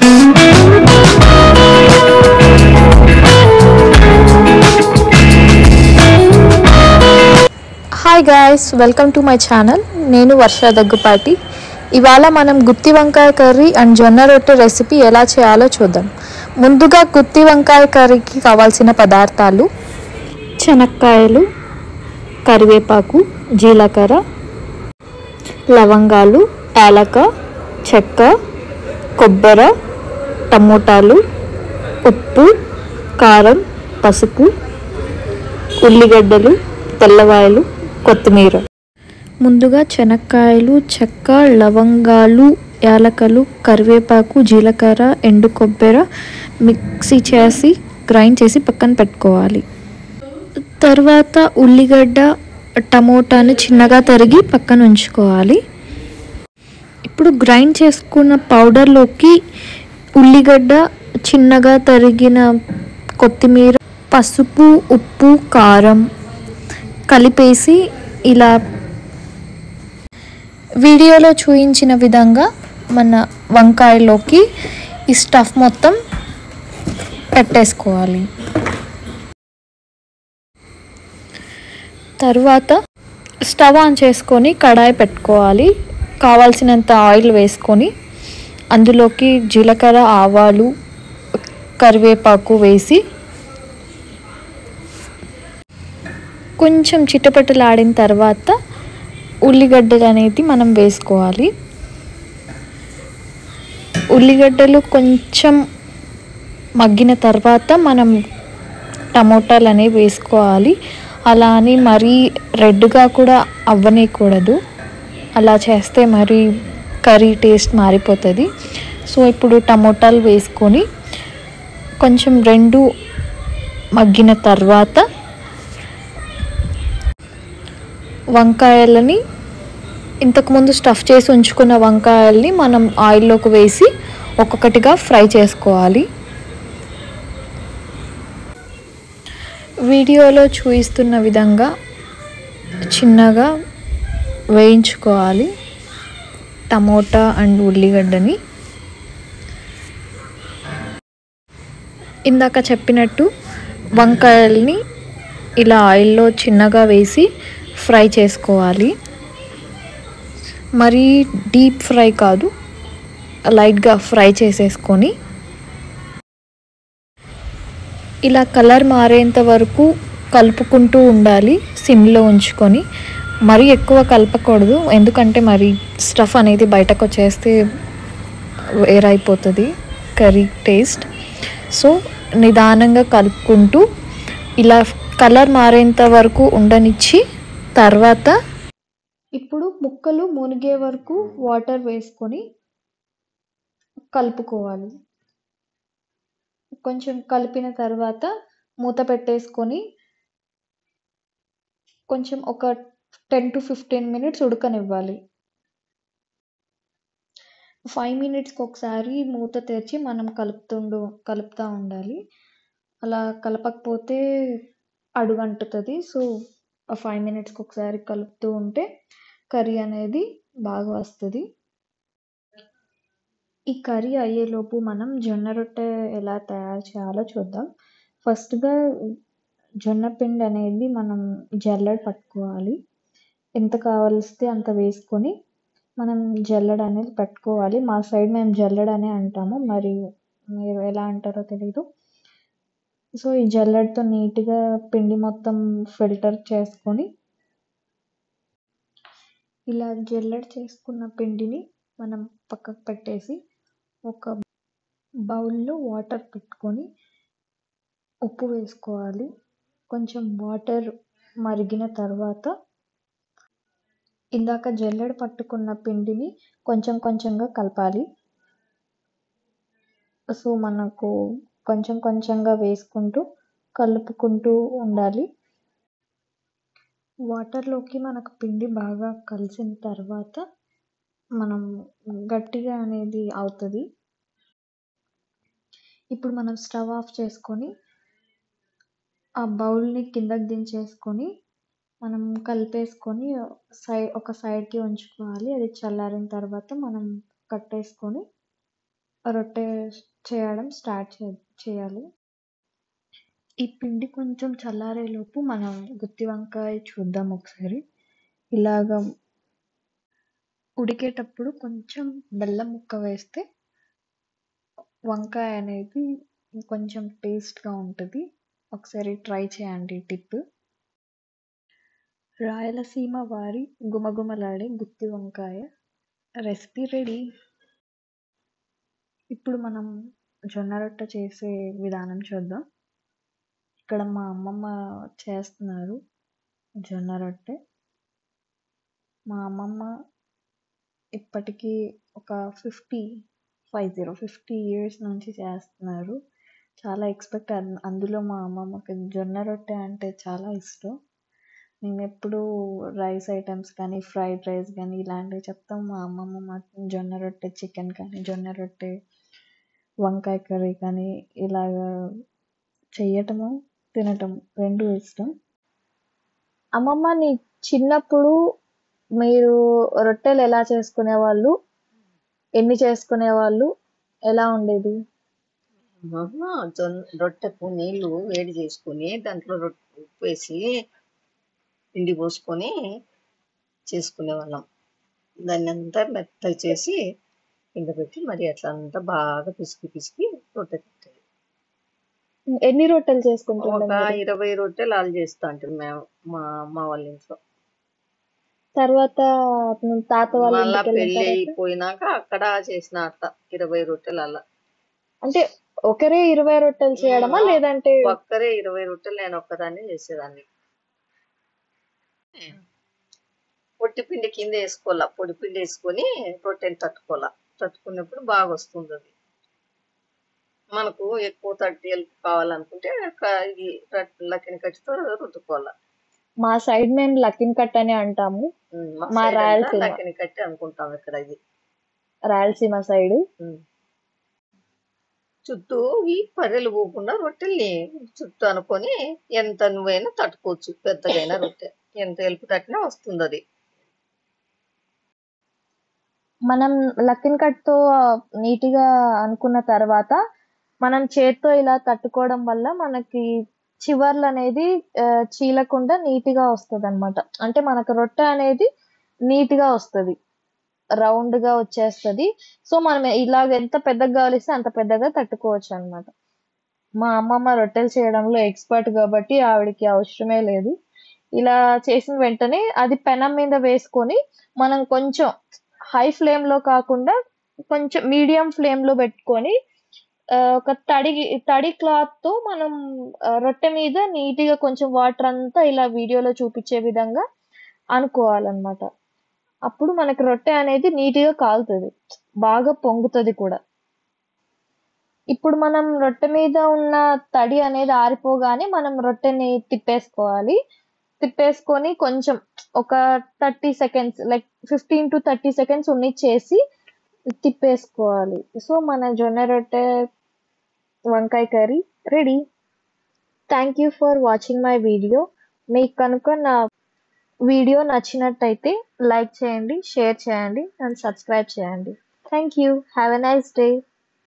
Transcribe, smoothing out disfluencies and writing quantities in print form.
Hi guys, welcome to my channel. నేను వర్ష దగ్గుపాటి. ఇవాళ మనం గుత్తి వంకాయ కర్రీ అండ్ జొన్న రొట్టె రెసిపీ ఎలా చేయాలో చూద్దాం. ముందుగా గుత్తి వంకాయ కర్రీకి కావాల్సిన పదార్థాలు: శనక్కాయలు, కరివేపాకు, జీలకర్ర, లవంగాలు, యాలక, చెక్క, కొబ్బరి, టమోటాలు, ఉప్పు, కారం, పసుపు, ఉల్లిగడ్డలు, తెల్లవాయలు, కొత్తిమీర. ముందుగా శనక్కాయలు, చెక్క, లవంగాలు, యాలకలు, కరివేపాకు, జీలకర్ర, ఎండు కొబ్బరి మిక్సీ చేసి గ్రైండ్ చేసి పక్కన పెట్టుకోవాలి. తర్వాత ఉల్లిగడ్డ, టమోటాని చిన్నగా తరిగి పక్కన ఉంచుకోవాలి. ఇప్పుడు గ్రైండ్ చేసుకున్న పౌడర్లోకి ఉల్లిగడ్డ, చిన్నగా తరిగిన కొత్తిమీర, పసుపు, ఉప్పు, కారం కలిపేసి ఇలా వీడియోలో చూపించిన విధంగా మన వంకాయలోకి ఈ స్టఫ్ మొత్తం పెట్టేసుకోవాలి. తర్వాత స్టవ్ ఆన్ చేసుకొని కడాయి పెట్టుకోవాలి. కావాల్సినంత ఆయిల్ వేసుకొని అందులోకి జీలకర్ర, ఆవాలు, కరివేపాకు వేసి కొంచెం చిటపటలాడిన తర్వాత ఉల్లిగడ్డలు అనేది మనం వేసుకోవాలి. ఉల్లిగడ్డలు కొంచెం మగ్గిన తర్వాత మనం టమోటాలు అనేవి వేసుకోవాలి. అలా అని మరీ రెడ్గా కూడా అవ్వనేయకూడదు. అలా చేస్తే మరి కర్రీ టేస్ట్ మారిపోతుంది. సో ఇప్పుడు టమోటాలు వేసుకొని కొంచెం రెండు మగ్గిన తర్వాత వంకాయలని, ఇంతకుముందు స్టఫ్ చేసి ఉంచుకున్న వంకాయల్ని మనం ఆయిల్లోకి వేసి ఒక్కొక్కటిగా ఫ్రై చేసుకోవాలి. వీడియోలో చూపిస్తున్న విధంగా చిన్నగా వేయించుకోవాలి టమోటా అండ్ ఉల్లిగడ్డని. ఇందాక చెప్పినట్టు వంకాయల్ని ఇలా ఆయిల్లో చిన్నగా వేసి ఫ్రై చేసుకోవాలి. మరీ డీప్ ఫ్రై కాదు, లైట్గా ఫ్రై చేసేసుకొని ఇలా కలర్ మారేంత వరకు కలుపుకుంటూ ఉండాలి సిమ్లో ఉంచుకొని. మరీ ఎక్కువ కలపకూడదు, ఎందుకంటే మరి స్టఫ్ అనేది బయటకు వచ్చేస్తే వేరైపోతుంది కర్రీ టేస్ట్. సో నిదానంగా కలుపుకుంటూ ఇలా కలర్ మారేంత వరకు ఉండనిచ్చి తర్వాత ఇప్పుడు ముక్కలు మునిగే వరకు వాటర్ వేసుకొని కలుపుకోవాలి. కొంచెం కలిపిన తర్వాత మూత పెట్టేసుకొని కొంచెం ఒక 10 to 15 minutes ఉడకనివ్వాలి. 5 minutesకి ఒకసారి మూత తెరిచి మనం కలుపుతూ ఉండాలి. అలా కలపకపోతే అడుగంటుతుంది. సో 5 minutesకి ఒకసారి కలుపుతూ ఉంటే కర్రీ అనేది బాగా వస్తుంది. ఈ కర్రీ అయ్యేలోపు మనం జొన్న రొట్టె ఎలా తయారు చేయాలో చూద్దాం. ఫస్ట్గా జొన్న పిండి అనేది మనం జల్లెడ పట్టుకోవాలి. ఎంత కావలిస్తే అంత వేసుకొని మనం జల్లెడ అనేది పట్టుకోవాలి. మా సైడ్ మేము జల్లెడ అనే అంటాము, మరి మీరు ఎలా అంటారో తెలీదు. సో ఈ జల్లెడతో నీట్గా పిండి మొత్తం ఫిల్టర్ చేసుకొని ఇలా జల్లెడ చేసుకున్న పిండిని మనం పక్కకు పెట్టేసి ఒక బౌల్లో వాటర్ పెట్టుకొని ఉప్పు వేసుకోవాలి. కొంచెం వాటర్ మరిగిన తర్వాత ఇందాక జల్లెడ పట్టుకున్న పిండిని కొంచెం కొంచెంగా కలపాలి. సో మనకు కొంచెం కొంచెంగా వేసుకుంటూ కలుపుకుంటూ ఉండాలి. వాటర్లోకి మనకు పిండి బాగా కలిసిన తర్వాత మనం గట్టిగా అనేది అవుతుంది. ఇప్పుడు మనం స్టవ్ ఆఫ్ చేసుకొని ఆ బౌల్ని కిందకి దించేసుకొని మనం కలిపేసుకొని ఒక సైడ్కి ఉంచుకోవాలి. అది చల్లారిన తర్వాత మనం కట్టేసుకొని రొట్టె చేయడం స్టార్ట్ చేయాలి. ఈ పిండి కొంచెం చల్లారేలోపు మనం గుత్తి వంకాయ చూద్దాం ఒకసారి. ఇలాగా ఉడికేటప్పుడు కొంచెం బెల్లం ముక్క వేస్తే వంకాయ అనేది కొంచెం టేస్ట్‌గా ఉంటది. ఒకసారి ట్రై చేయండి ఈ టిప్. రాయలసీమ వారి గుమగుమలాడే గుత్తి వంకాయ రెసిపీ రెడీ. ఇప్పుడు మనం జొన్న రొట్టె చేసే విధానం చూద్దాం. ఇక్కడ మా అమ్మమ్మ చేస్తున్నారు జొన్న రొట్టె. మా అమ్మమ్మ ఇప్పటికి ఒక 50 ఇయర్స్ నుంచి చేస్తున్నారు. చాలా అందులో మా అమ్మమ్మకి జొన్న రొట్టె అంటే చాలా ఇష్టం. మేమెప్పుడు రైస్ ఐటమ్స్ కానీ, ఫ్రైడ్ రైస్ కానీ ఇలాంటివి చెప్తాం. మా అమ్మమ్మ మాత్రం జొన్న రొట్టె చికెన్ కానీ, జొన్న రొట్టె వంకాయ కర్రీ కానీ ఇలాగా చెయ్యటము, తినటం 2 ఇష్టం. అమ్మమ్మ నీ చిన్నప్పుడు మీరు రొట్టెలు ఎలా చేసుకునేవాళ్ళు? ఎన్ని చేసుకునేవాళ్ళు? ఎలా ఉండేది? రొట్టెకు నీళ్లు వేడి చేసుకొని దాంట్లో ఉప్పు వేసి పిండి పోసుకొని చేసుకునే వాళ్ళం. దాన్ని అంతా మెత్తగా చేసి కింద పెట్టి మరి అట్లా అంతా బాగా పిసికి రొట్టె తింటది. ఎన్ని రొట్టెలు చేసుకుంటుండే ఒక మీరు? 20 రొట్టెలు ఆలు చేస్తా ఉంటాం మేము మా అమ్మ వాళ్ళ ఇంట్లో. తర్వాత తాత వాళ్ళ మళ్ళా ఇంటికి వెళ్ళిన పెళ్లి తర్వాత అయిపోయినాక అక్కడ చేసిన అట్లా 20 రొట్టెలు అలా. అంటే ఒకరే 20 రొట్టెలు చేయడమా లేదంటే ఒక్కరే 20 రొట్టెలు నేను ఒక్కదాన్ని చేసేదాన్ని. పొట్టి పిండి కింద వేసుకోవాలా, పొడి పిండి వేసుకొని రొట్టెని తట్టుకున్నప్పుడు బాగా వస్తుంది అది. మనకు ఎక్కువ ఎలుపు కావాలనుకుంటే ఇది లకిన కట్టితో రుద్దుకోవాలా. మా సైడ్ మేము లకిన్ కట్ అని అంటాము. మా రాయలసీమ లకిన కట్టి అనుకుంటాం ఇక్కడ ఇది రాయలసీమ సైడ్. చుట్టూ ఈ పర్రెలు పోకుండా రొట్టెల్ని చుట్టూ అనుకొని ఎంత నువ్వైనా తట్టుకోవచ్చు. పెద్దగైనా రొట్టె ఎంత ఎలుపు తట్టినా వస్తుంది అది. మనం లకిన్ కట్ తో నీట్గా అనుకున్న తర్వాత మనం చేత్తో ఇలా తట్టుకోవడం వల్ల మనకి చివర్లు అనేది చీలకుండా నీట్గా వస్తుంది అనమాట. అంటే మనకు రొట్టె అనేది నీట్గా వస్తుంది, రౌండ్గా వచ్చేస్తుంది. సో మనం ఇలాగ ఎంత పెద్దగా కావలిస్తే అంత పెద్దగా తట్టుకోవచ్చు అనమాట. మా అమ్మమ్మ రొట్టెలు చేయడంలో ఎక్స్పర్ట్ కాబట్టి ఆవిడకి అవసరమే లేదు. ఇలా చేసిన వెంటనే అది పెనం మీద వేసుకొని మనం కొంచెం హై ఫ్లేమ్లో కాకుండా కొంచెం మీడియం ఫ్లేమ్లో పెట్టుకొని ఒక తడి క్లాత్తో మనం రొట్టె మీద నీట్గా కొంచెం వాటర్ అంతా ఇలా వీడియోలో చూపించే విధంగా అనుకోవాలన్నమాట. అప్పుడు మనకి రొట్టె అనేది నీట్గా కాలుతుంది, బాగా పొంగుతుంది కూడా. ఇప్పుడు మనం రొట్టె మీద ఉన్న తడి అనేది ఆరిపోగానే మనం రొట్టెని తిప్పేసుకొని కొంచెం ఒక 30 సెకండ్స్, లైక్ 15 to 30 సెకండ్స్ ఉన్నిచ్చేసి తిప్పేసుకోవాలి. సో మన జొన్న రొట్టె వంకాయ curry ready. Thank you for watching my video. మీకు కనుక నా వీడియో నచ్చినట్టయితే లైక్ చేయండి, షేర్ చేయండి అండ్ సబ్స్క్రైబ్ చేయండి. Thank you. Have a nice day.